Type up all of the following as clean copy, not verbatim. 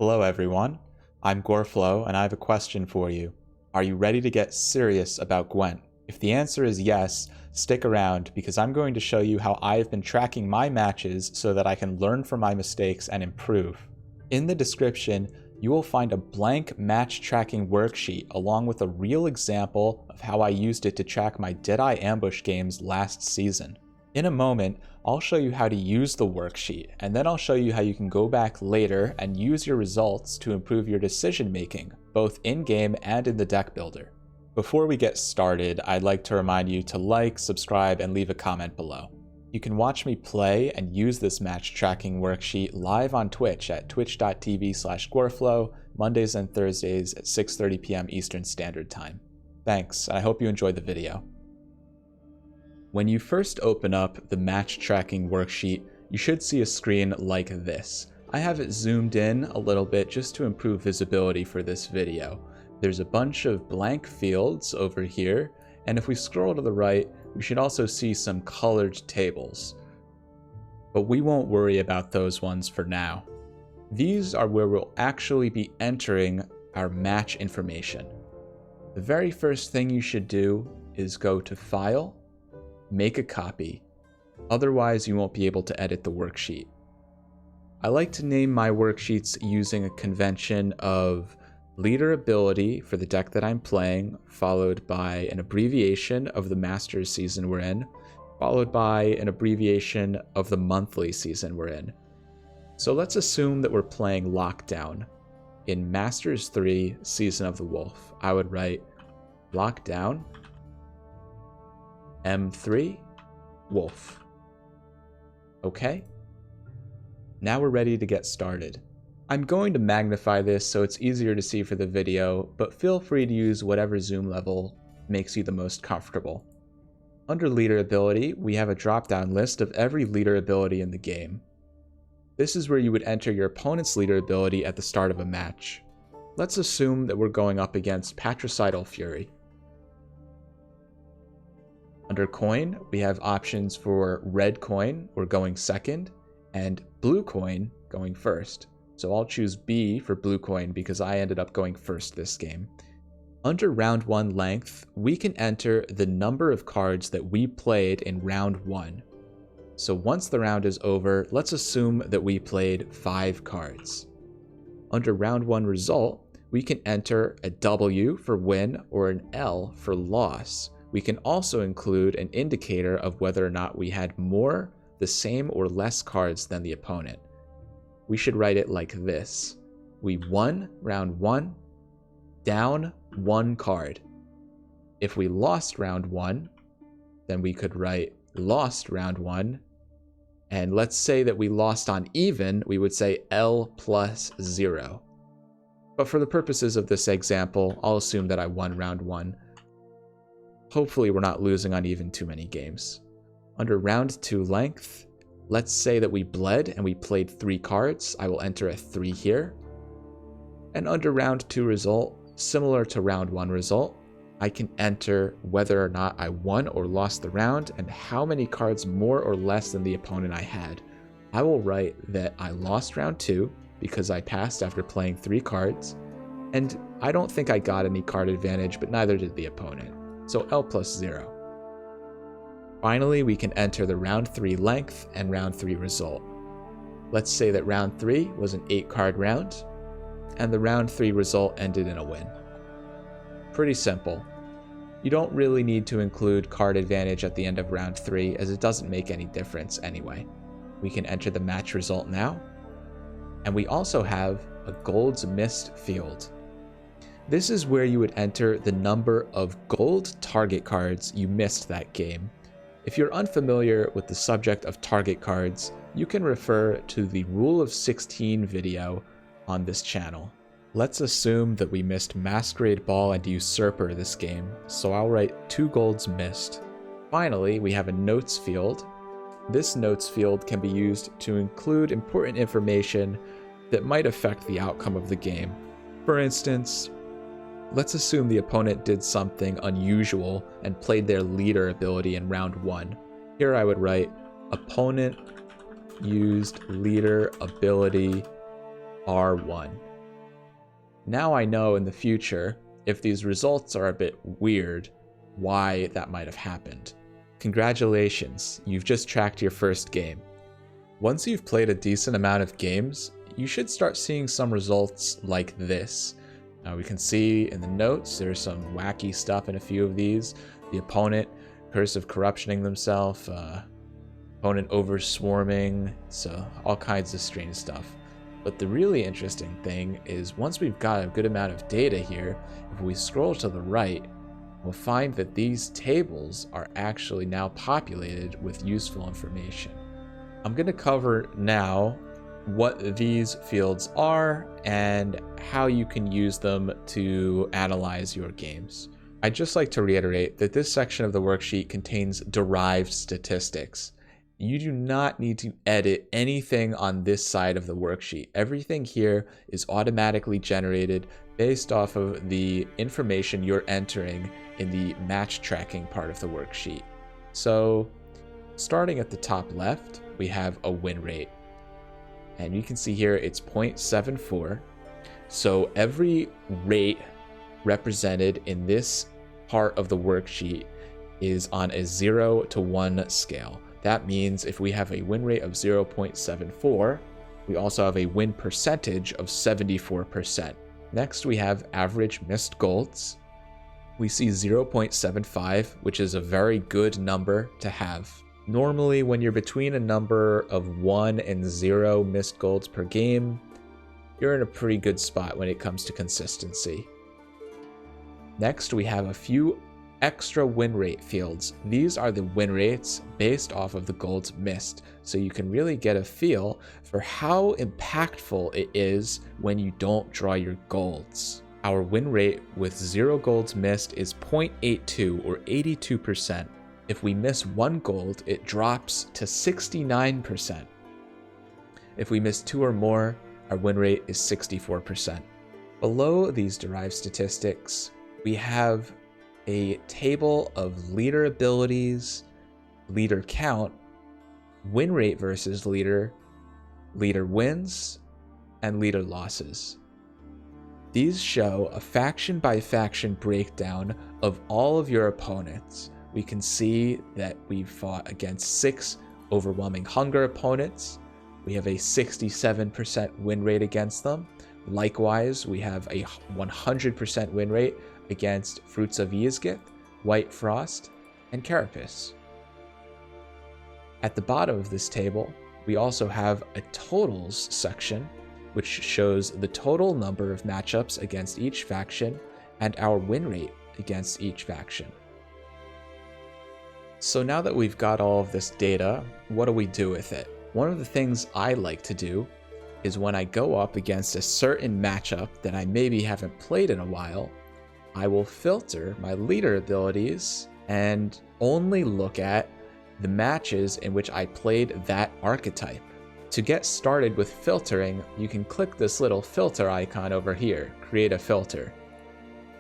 Hello everyone, I'm Goreflow and I have a question for you. Are you ready to get serious about Gwent? If the answer is yes, stick around because I'm going to show you how I have been tracking my matches so that I can learn from my mistakes and improve. In the description, you will find a blank match tracking worksheet along with a real example of how I used it to track my Dead Eye Ambush games last season. In a moment, I'll show you how to use the worksheet, and then I'll show you how you can go back later and use your results to improve your decision making, both in-game and in the deck builder. Before we get started, I'd like to remind you to like, subscribe, and leave a comment below. You can watch me play and use this match tracking worksheet live on Twitch at twitch.tv/Goreflow, Mondays and Thursdays at 6:30 p.m. Eastern Standard Time. Thanks, and I hope you enjoyed the video. When you first open up the match tracking worksheet, you should see a screen like this. I have it zoomed in a little bit just to improve visibility for this video. There's a bunch of blank fields over here, and if we scroll to the right, we should also see some colored tables. But we won't worry about those ones for now. These are where we'll actually be entering our match information. The very first thing you should do is go to File, make a copy, otherwise you won't be able to edit the worksheet. I like to name my worksheets using a convention of leader ability for the deck that I'm playing, followed by an abbreviation of the Masters season we're in, followed by an abbreviation of the monthly season we're in. So let's assume that we're playing Lockdown. In Masters 3 Season of the Wolf, I would write Lockdown M3 Wolf. Okay? Now we're ready to get started. I'm going to magnify this so it's easier to see for the video, but feel free to use whatever zoom level makes you the most comfortable. Under leader ability, we have a drop-down list of every leader ability in the game. This is where you would enter your opponent's leader ability at the start of a match. Let's assume that we're going up against Patricidal Fury. Under coin, we have options for red coin, or going second, and blue coin, going first. So I'll choose B for blue coin because I ended up going first this game. Under round 1 length, we can enter the number of cards that we played in round 1. So once the round is over, let's assume that we played 5 cards. Under round 1 result, we can enter a W for win or an L for loss. We can also include an indicator of whether or not we had more, the same, or less cards than the opponent. We should write it like this. We won round 1, down 1 card. If we lost round 1, then we could write lost round 1. And let's say that we lost on even, we would say L plus 0. But for the purposes of this example, I'll assume that I won round 1. Hopefully we're not losing on even too many games. Under round 2 length, let's say that we bled and we played 3 cards. I will enter a 3 here. And under round 2 result, similar to round 1 result, I can enter whether or not I won or lost the round and how many cards more or less than the opponent I had. I will write that I lost round 2 because I passed after playing 3 cards, and I don't think I got any card advantage, but neither did the opponent. So L plus 0. Finally, we can enter the round 3 length and round 3 result. Let's say that round 3 was an 8-card round, and the round 3 result ended in a win. Pretty simple. You don't really need to include card advantage at the end of round 3, as it doesn't make any difference anyway. We can enter the match result now, and we also have a golds missed field. This is where you would enter the number of gold target cards you missed that game. If you're unfamiliar with the subject of target cards, you can refer to the Rule of 16 video on this channel. Let's assume that we missed Masquerade Ball and Usurper this game, so I'll write 2 golds missed. Finally, we have a notes field. This notes field can be used to include important information that might affect the outcome of the game. For instance, let's assume the opponent did something unusual and played their leader ability in round 1. Here I would write, opponent used leader ability R1. now I know in the future, if these results are a bit weird, why that might have happened. Congratulations, you've just tracked your first game. Once you've played a decent amount of games, you should start seeing some results like this. Now we can see in the notes there's some wacky stuff in a few of these. The opponent cursive corruptioning themselves, opponent over swarming, so all kinds of strange stuff. But the really interesting thing is once we've got a good amount of data here, if we scroll to the right, we'll find that these tables are actually now populated with useful information. I'm going to cover now what these fields are and how you can use them to analyze your games. I'd just like to reiterate that this section of the worksheet contains derived statistics. You do not need to edit anything on this side of the worksheet. Everything here is automatically generated based off of the information you're entering in the match tracking part of the worksheet. So starting at the top left, we have a win rate. And you can see here it's 0.74. So every rate represented in this part of the worksheet is on a 0 to 1 scale. That means if we have a win rate of 0.74, we also have a win percentage of 74%. Next, we have average missed golds. We see 0.75, which is a very good number to have. Normally, when you're between a number of 1 and 0 missed golds per game, you're in a pretty good spot when it comes to consistency. Next, we have a few extra win rate fields. These are the win rates based off of the golds missed, so you can really get a feel for how impactful it is when you don't draw your golds. Our win rate with 0 golds missed is 0.82 or 82%. If we miss 1 gold, it drops to 69%. If we miss 2 or more, our win rate is 64%. Below these derived statistics, we have a table of leader abilities, leader count, win rate versus leader, leader wins, and leader losses. These show a faction by faction breakdown of all of your opponents. We can see that we've fought against 6 overwhelming hunger opponents. We have a 67% win rate against them. Likewise, we have a 100% win rate against Fruits of Yizgith, White Frost, and Carapace. At the bottom of this table, we also have a totals section, which shows the total number of matchups against each faction and our win rate against each faction. So now that we've got all of this data, what do we do with it? One of the things I like to do is when I go up against a certain matchup that I maybe haven't played in a while, I will filter my leader abilities and only look at the matches in which I played that archetype. To get started with filtering, you can click this little filter icon over here, create a filter.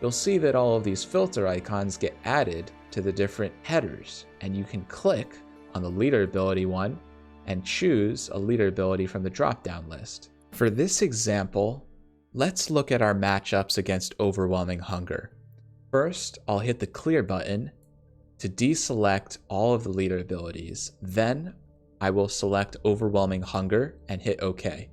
You'll see that all of these filter icons get added to the different headers, and you can click on the leader ability one and choose a leader ability from the drop-down list. For this example, let's look at our matchups against Overwhelming Hunger. First, I'll hit the clear button to deselect all of the leader abilities. Then I will select Overwhelming Hunger and hit OK.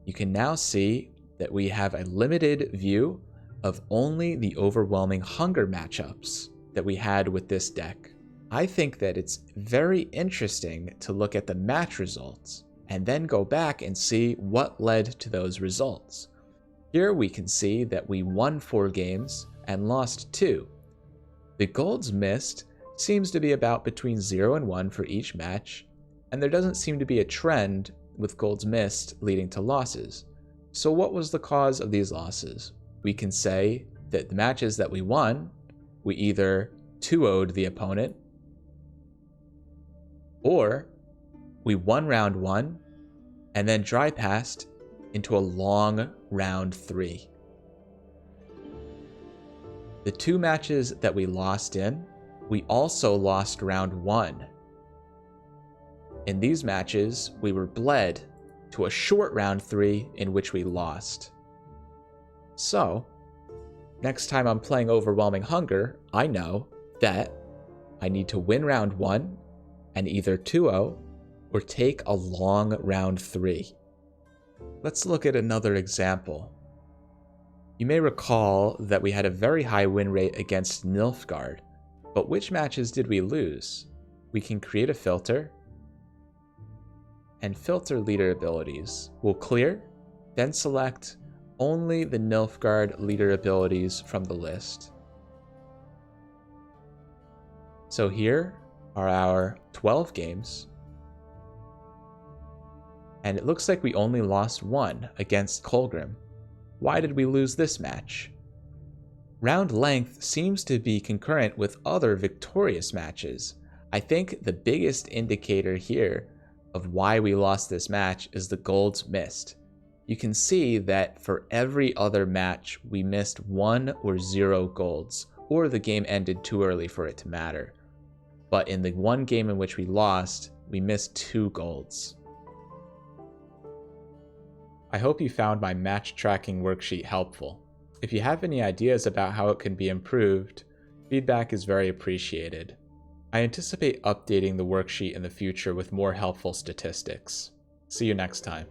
You can now see that we have a limited view of only the Overwhelming Hunger matchups that we had with this deck. I think that it's very interesting to look at the match results and then go back and see what led to those results. Here we can see that we won 4 games and lost 2. The golds missed seems to be about between 0 and 1 for each match, and there doesn't seem to be a trend with golds missed leading to losses. So what was the cause of these losses? We can say that the matches that we won, we either 2-0'd the opponent, or we won round 1 and then dry passed into a long round 3. The 2 matches that we lost in, we also lost round 1. In these matches, we were bled to a short round 3 in which we lost. So, next time I'm playing Overwhelming Hunger, I know that I need to win round 1 and either 2-0 or take a long round 3. Let's look at another example. You may recall that we had a very high win rate against Nilfgaard, but which matches did we lose? We can create a filter and filter leader abilities. We'll clear, then select only the Nilfgaard leader abilities from the list. So here are our 12 games, and it looks like we only lost 1 against Colgrim. Why did we lose this match? Round length seems to be concurrent with other victorious matches. I think the biggest indicator here of why we lost this match is the golds missed. You can see that for every other match, we missed 1 or 0 golds, or the game ended too early for it to matter. But in the one game in which we lost, we missed 2 golds. I hope you found my match tracking worksheet helpful. If you have any ideas about how it can be improved, feedback is very appreciated. I anticipate updating the worksheet in the future with more helpful statistics. See you next time.